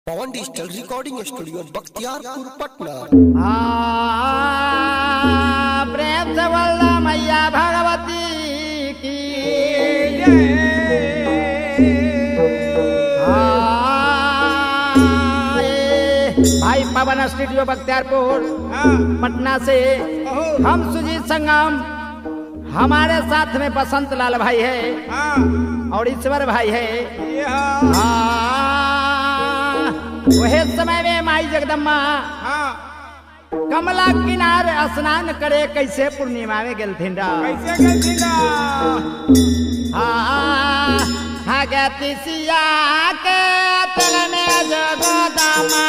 पवन digital recording studio Bakhtiyarpur Patna. प्रेम से बोलना मैया भगवती की भाई पवन स्टूडियो बख्तियारपुर पटना से हम सुजीत संगम, हमारे साथ में बसंत लाल भाई है और ईश्वर भाई है। वही समय में माई जगदम्मा कमला किनारे स्नान करे कैसे पूर्णिमा में गेलथिन भगती सिया के तल में जगदम्मा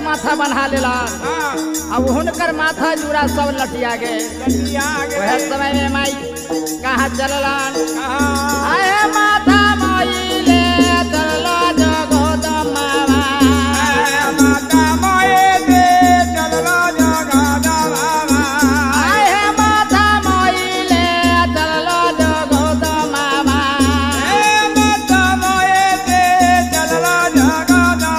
माथा बना लेला। अब हुनकर माथा जुड़ा सब लटिया गए। वह समय में माई कहाँ चलला आए माथा माई ले चलला जगदम्मा माता माई ले चलला जगदम्मा आए माथा माई ले चलला जगदम्मा माता माई ले चलला जगदम्मा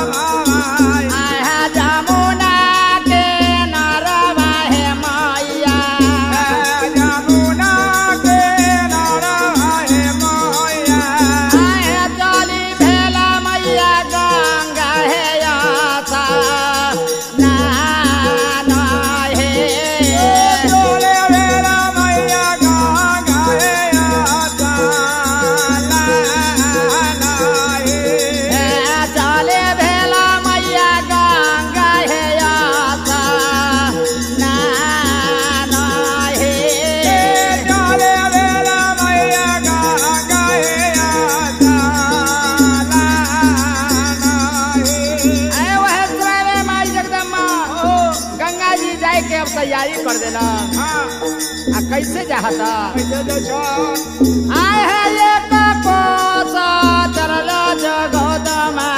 तैयारी कर देना। कैसे जाता आए है ये कोसा चलला जगदम्मा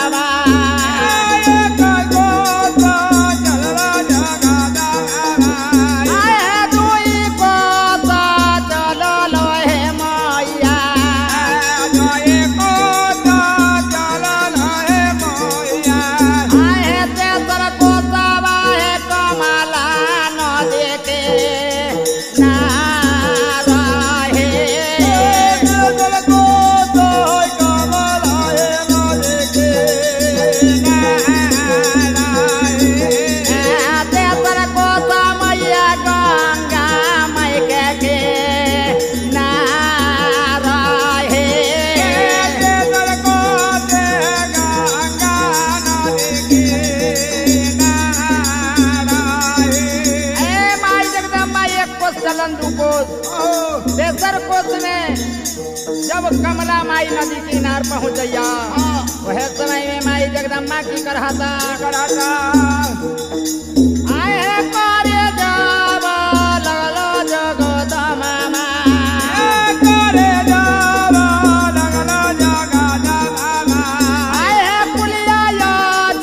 में जब कमला माई नदी किनार पहुँचैया वह समय में माई जगदम्मा की कराता आए है करे जब लगलो जगदम्मा आए है पुलिया यो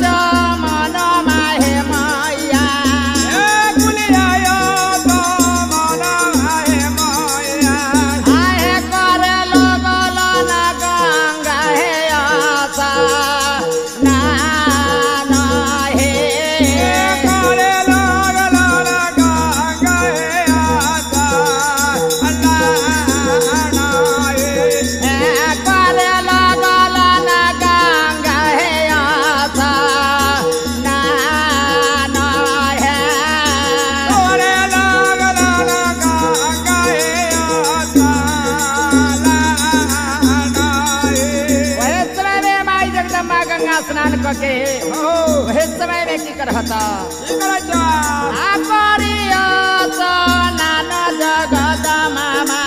जमन माहे मैया पुलिया यो जमन माहे मैया करे लगलो ना गंगा है आसा ना के वह समय में की करता नानो जगत मामा